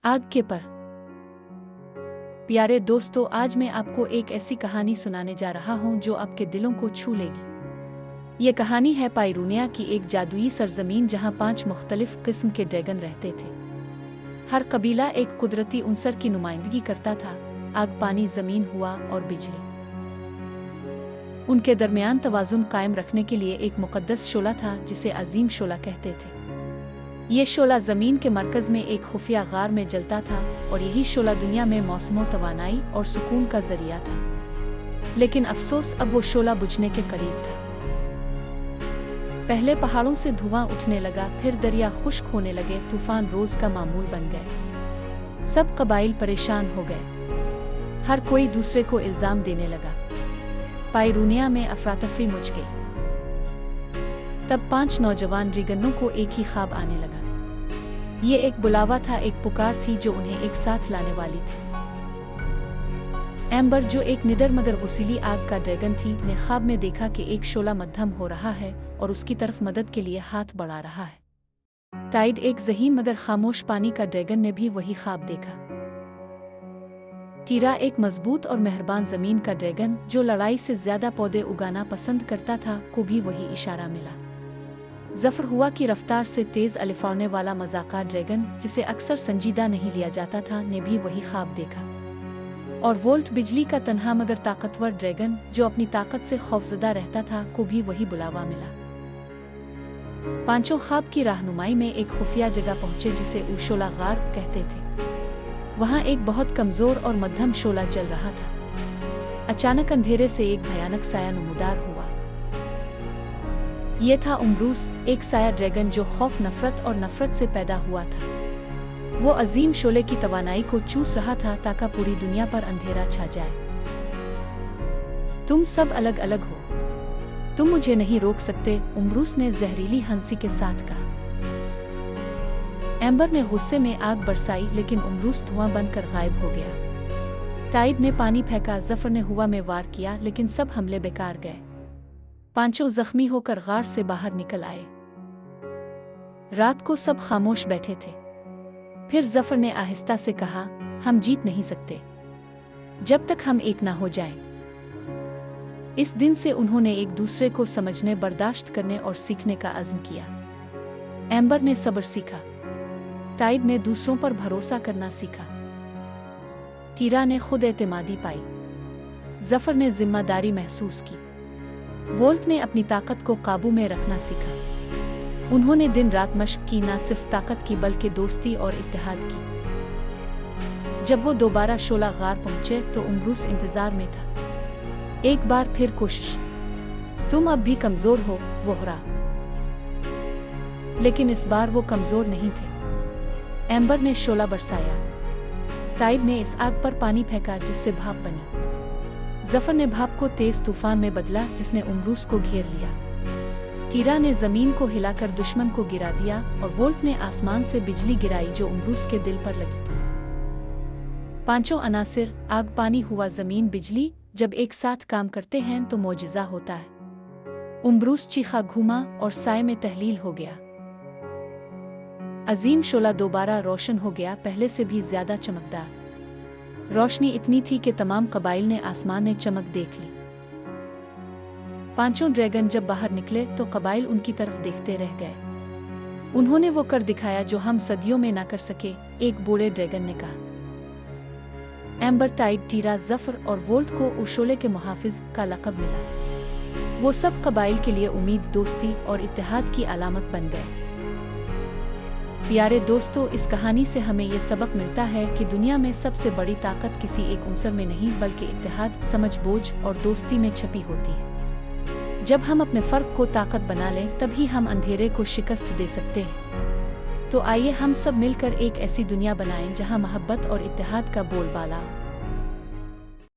आग के पर। प्यारे दोस्तों, आज मैं आपको एक ऐसी कहानी सुनाने जा रहा हूं जो आपके दिलों को छू लेगी। ये कहानी है पाइरूनिया की, एक जादुई सरजमीन जहां 5 मुख्तलिफ किस्म के ड्रैगन रहते थे। हर कबीला एक कुदरती उनसर की नुमाइंदगी करता था। आग, पानी, जमीन, हवा और बिजली। उनके दरमियान तवाज़ुन कायम रखने के लिए एक मुक़द्दस शोला था जिसे अजीम शोला कहते थे। ये शोला ज़मीन के मरकज़ में एक खुफिया गार में जलता था और यही शोला दुनिया में मौसमों, तवानाई और सुकून का ज़रिया था। लेकिन अफसोस, अब वो शोला बुझने के करीब था। पहले पहाड़ों से धुआं उठने लगा, फिर दरिया खुश्क होने लगे, तूफान रोज़ का मामूल बन गए। सब कबाइल परेशान हो गए। हर कोई दूसरे को इल्ज़ाम देने लगा। पाइरूनिया में अफरातफरी मच गई। तब 5 नौजवान ड्रैगनों को एक ही ख्वाब आने लगा। ये एक बुलावा था, एक पुकार थी जो उन्हें एक साथ लाने वाली थी। एम्बर, जो एक निडर मगर गुस्सैली आग का ड्रैगन थी, ने ख्वाब में देखा कि एक शोला मद्धम हो रहा है और उसकी तरफ मदद के लिए हाथ बढ़ा रहा है। टाइड, एक ज़हीन मगर खामोश पानी का ड्रैगन, ने भी वही ख्वाब देखा। टीरा, एक मजबूत और मेहरबान ज़मीन का ड्रैगन जो लड़ाई से ज़्यादा पौधे उगाना पसंद करता था, को भी वही इशारा मिला। ज़फ़र, हुआ की रफ्तार से तेज़ अलिफाने वाला मज़ाक़ा ड्रैगन जिसे अक्सर संजीदा नहीं लिया जाता था, ने भी वही ख्वाब देखा। और वोल्ट, बिजली का तन्हा मगर ताकतवर ड्रैगन जो अपनी ताकत से खौफज़दा रहता था, को भी वही बुलावा मिला। पांचों ख्वाब की रहनुमाई में एक खुफिया जगह पहुँचे जिसे उशोला गार कहते थे। वहाँ एक बहुत कमज़ोर और मध्यम शोला जल रहा था। अचानक अंधेरे से एक भयानक साया नमूदार हुआ। ये था उम्ब्रूस, एक साया ड्रैगन जो खौफ, नफरत और नफरत से पैदा हुआ था। वो अजीम शोले की तवानाई को चूस रहा था ताकि पूरी दुनिया पर अंधेरा छा जाए। तुम सब अलग अलग हो, तुम मुझे नहीं रोक सकते, उम्ब्रूस ने जहरीली हंसी के साथ कहा। एम्बर ने गुस्से में आग बरसाई, लेकिन उम्ब्रूस धुआं बनकर गायब हो गया। टाइड ने पानी फेंका, ज़फ़र ने हुआ में वार किया, लेकिन सब हमले बेकार गए। पांचों जख्मी होकर गार से बाहर निकल आए। रात को सब खामोश बैठे थे। फिर ज़फ़र ने आहिस्ता से कहा, हम जीत नहीं सकते जब तक हम एक ना हो जाएं। इस दिन से उन्होंने एक दूसरे को समझने, बर्दाश्त करने और सीखने का अज़्म किया। एम्बर ने सब्र सीखा। टाइड ने दूसरों पर भरोसा करना सीखा। टीरा ने खुद एतमादी पाई। ज़फ़र ने जिम्मेदारी महसूस की। वोल्ट ने अपनी ताकत को काबू में रखना सीखा। उन्होंने दिन रात मशक़ की, ना सिर्फ ताकत की बल्कि दोस्ती और इत्तेहाद की। जब वो दोबारा शोला गार पहुंचे तो उम्ब्रूस इंतजार में था। एक बार फिर कोशिश, तुम अब भी कमजोर हो, वो हरा। लेकिन इस बार वो कमजोर नहीं थे। एम्बर ने शोला बरसाया। टाइड ने इस आग पर पानी फेंका जिससे भाप बनी। ज़फ़र ने भाप को तेज तूफान में बदला जिसने उम्ब्रूस को घेर लिया। टीरा ने ज़मीन को हिलाकर दुश्मन को गिरा दिया और वोल्ट ने आसमान से बिजली गिराई जो उम्ब्रूस के दिल पर लगी। पांचों अनासिर, आग, पानी, हवा, ज़मीन, बिजली, जब एक साथ काम करते हैं तो मौजिज़ा होता है। उम्ब्रूस चीखा, घूमा और साए में तहलील हो गया। अजीम शोला दोबारा रोशन हो गया, पहले से भी ज्यादा चमकदार। रोशनी इतनी थी कि तमाम कबाइल ने आसमान में चमक देख ली। पांचों ड्रैगन जब बाहर निकले तो कबाइल उनकी तरफ देखते रह गए। उन्होंने वो कर दिखाया जो हम सदियों में ना कर सके, एक बूढ़े ड्रैगन ने कहा। एम्बर, टाइड, टीरा, ज़फ़र और वोल्ट को उशोले के मुहाफिज का लक़ब मिला। वो सब कबाइल के लिए उम्मीद, दोस्ती और इत्तेहाद की अलामत बन गए। प्यारे दोस्तों, इस कहानी से हमें ये सबक मिलता है कि दुनिया में सबसे बड़ी ताकत किसी एक उनसर में नहीं बल्कि इत्तेहाद, समझ, बोझ और दोस्ती में छपी होती है। जब हम अपने फ़र्क को ताकत बना लें तभी हम अंधेरे को शिकस्त दे सकते हैं। तो आइए हम सब मिलकर एक ऐसी दुनिया बनाएं जहां मोहब्बत और इत्तेहाद का बोलबाला हो।